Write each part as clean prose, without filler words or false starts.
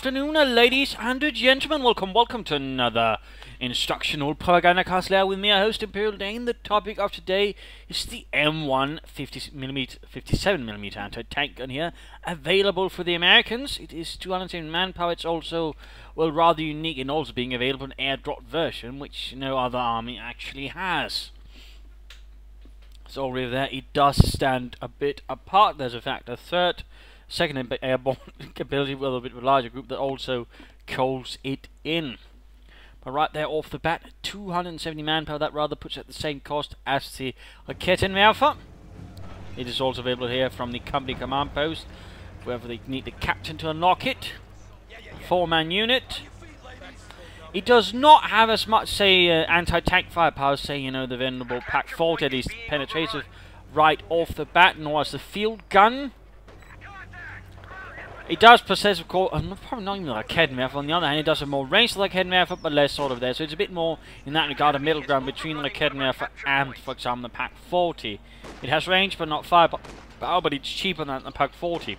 afternoon, ladies and gentlemen. Welcome to another instructional Propagandacast Lehr with me, a host Imperial Dane. The topic of today is the M1 57mm anti-tank gun here, available for the Americans. It is 210 manpower. It's also, well, rather unique in also being available in an airdrop version, which no other army actually has. So already there, it does stand a bit apart. There's a factor second airborne ability with a bit of a larger group that also calls it in. But right there off the bat, 270 manpower, that rather puts it at the same cost as the Rakettenwerfer. It is also available here from the company command post, wherever they need the captain to unlock it. 4-man unit. It does not have as much, say, anti-tank firepower, say, you know, the venerable Pak 40, at least penetrative right off the bat, nor as the field gun. It does possess, of course, probably not even like Rakettenwerfer. On the other hand, it does have more range than Rakettenwerfer, but less sort of there. So it's a bit more, in that regard, a middle ground between the Rakettenwerfer and, for example, the Pak 40. It has range, but not firepower, but it's cheaper than the Pak 40.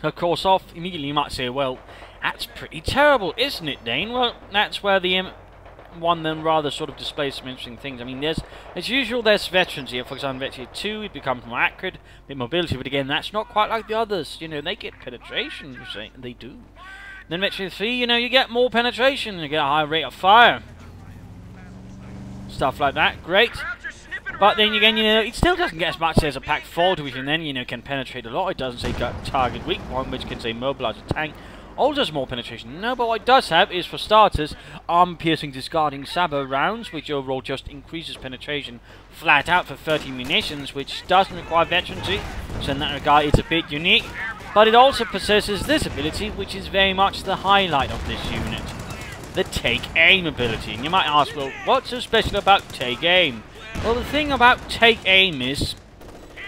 So, of course, immediately you might say, well, that's pretty terrible, isn't it, Dane? Well, that's where the M1 then rather sort of displays some interesting things. I mean, as usual, there's veterans here. For example, veteran 2, it becomes more accurate, a bit mobility, but again, that's not quite like the others. You know, they get penetration, you say, they do. Then veteran 3, you know, you get more penetration, you get a higher rate of fire. Stuff like that, great. But then again, you know, it still doesn't get as much as a Pak 40, which then, you know, can penetrate a lot. It doesn't say target weak point, which can say mobilize a tank. All does more penetration. No, but what it does have is, for starters, armor-piercing discarding saber rounds, which overall just increases penetration flat out for 30 munitions, which doesn't require veterancy, so in that regard it's a bit unique. But it also possesses this ability, which is very much the highlight of this unit, the Take Aim ability. And you might ask, well, what's so special about Take Aim? Well, the thing about Take Aim is,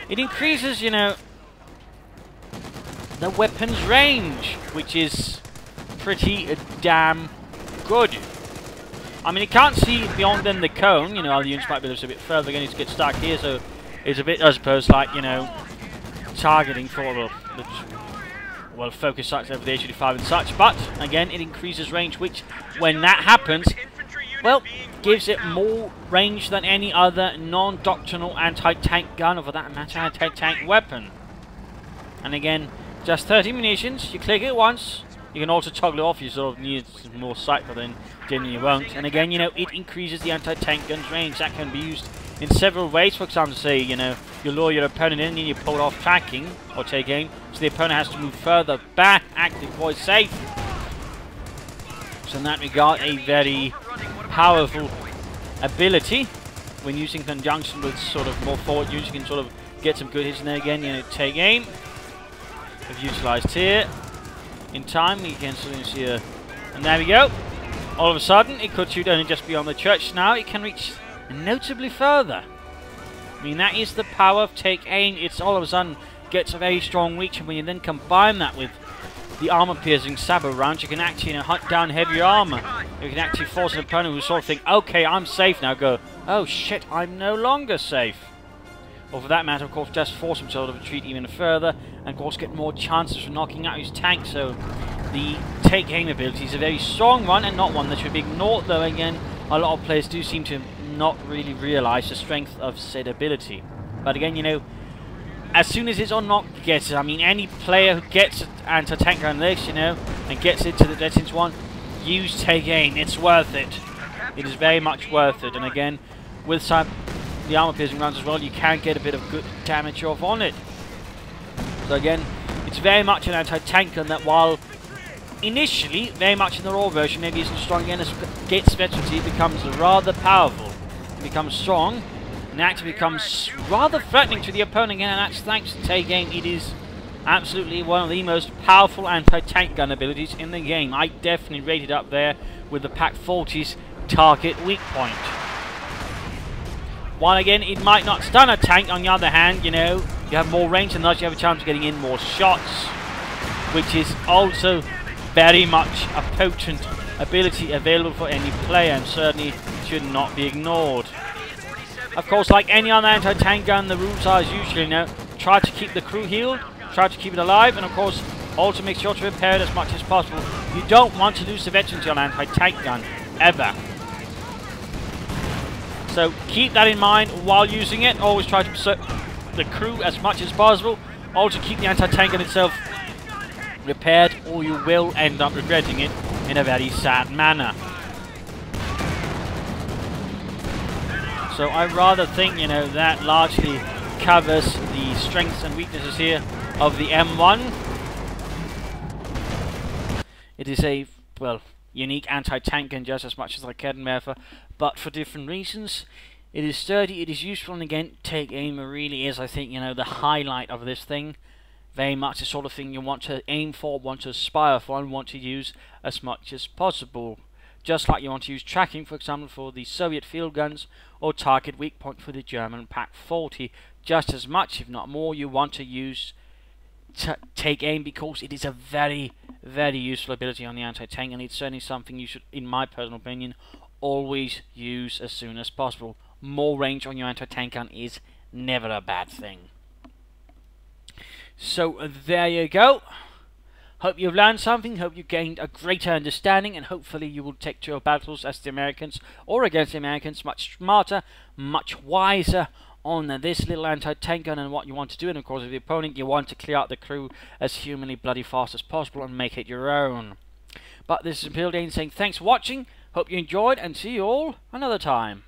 it increases, you know, the weapon's range, which is pretty damn good. I mean, you can't see beyond then the cone, you know, the units might be a bit further, again, to get stuck here, so it's a bit, I suppose, like, you know, targeting for well, focus sights over the H-85 and such, but, again, it increases range, which, when that happens, well, gives it more range than any other non-doctrinal anti-tank gun, or for that matter, anti-tank weapon. And again, just 30 munitions, you click it once, you can also toggle it off, you sort of need more sight, but then generally you won't. And again, you know, it increases the anti-tank gun's range. That can be used in several ways. For example, say, you know, you lure your opponent in and you pull off tracking, or take aim, so the opponent has to move further back, active voice safe. So in that regard, a very powerful ability. When using conjunction with sort of more forward use, you can sort of get some good hits in there again, you know, take aim. We've utilised here in time. You can see and there we go. All of a sudden, it could shoot only just beyond the church. Now it can reach notably further. I mean, that is the power of Take Aim. It's all of a sudden gets a very strong reach, and when you then combine that with the armor-piercing saber rounds, you can actually, you know, hunt down heavier armor. You can actually force an opponent who sort of think, okay, I'm safe now, go, oh shit, I'm no longer safe. Or for that matter, of course, just force himself to retreat even further, and of course get more chances for knocking out his tank. So the Take Aim ability is a very strong one, and not one that should be ignored, though again, a lot of players do seem to not really realise the strength of said ability. But again, you know, as soon as it's unlocked, gets it. I mean, any player who gets an anti-tank gun this, you know, and gets it to the Veterans 1, use Take Aim. It's worth it. It is very much worth it. And again, with some the armor-piercing rounds as well, you can get a bit of good damage off on it. So again, it's very much an anti-tank gun that, while initially very much in the raw version maybe isn't strong, again as it gets veterancy, it becomes rather powerful. It becomes strong, and actually becomes rather threatening to the opponent again, and that's thanks to Take Aim. It is absolutely one of the most powerful anti-tank gun abilities in the game. I definitely rate it up there with the Pak 40's target weak point. While again, it might not stun a tank, on the other hand, you know, you have more range and thus you have a chance of getting in more shots, which is also very much a potent ability available for any player, and certainly should not be ignored. Of course, like any other anti-tank gun, the rules are as usual, you know, try to keep the crew healed, try to keep it alive, and of course, Also make sure to repair it as much as possible. You don't want to lose the veteran to your anti-tank gun, ever. So keep that in mind while using it. Always try to preserve the crew as much as possible. Also keep the anti-tank gun itself repaired, or you will end up regretting it in a very sad manner. So I rather think, you know, that largely covers the strengths and weaknesses here of the M1. It is a, well, unique anti-tank gun just as much as I can remember, but for different reasons. It is sturdy, it is useful, and again, take aim really is, I think, you know, the highlight of this thing. Very much the sort of thing you want to aim for, want to aspire for, and want to use as much as possible. Just like you want to use tracking, for example, for the Soviet field guns, or target weak point for the German PaK-40. Just as much, if not more, you want to use take aim, because it is a very, very useful ability on the anti-tank, and it's certainly something you should, in my personal opinion, always use as soon as possible. More range on your anti-tank gun is never a bad thing. So there you go. Hope you've learned something, hope you gained a greater understanding, and hopefully you will take to your battles as the Americans, or against the Americans, much smarter, much wiser on this little anti-tank gun and what you want to do. And of course, if the opponent, you want to clear out the crew as humanly bloody fast as possible and make it your own. But this is Imperial Dane saying thanks for watching, hope you enjoyed, and see you all another time.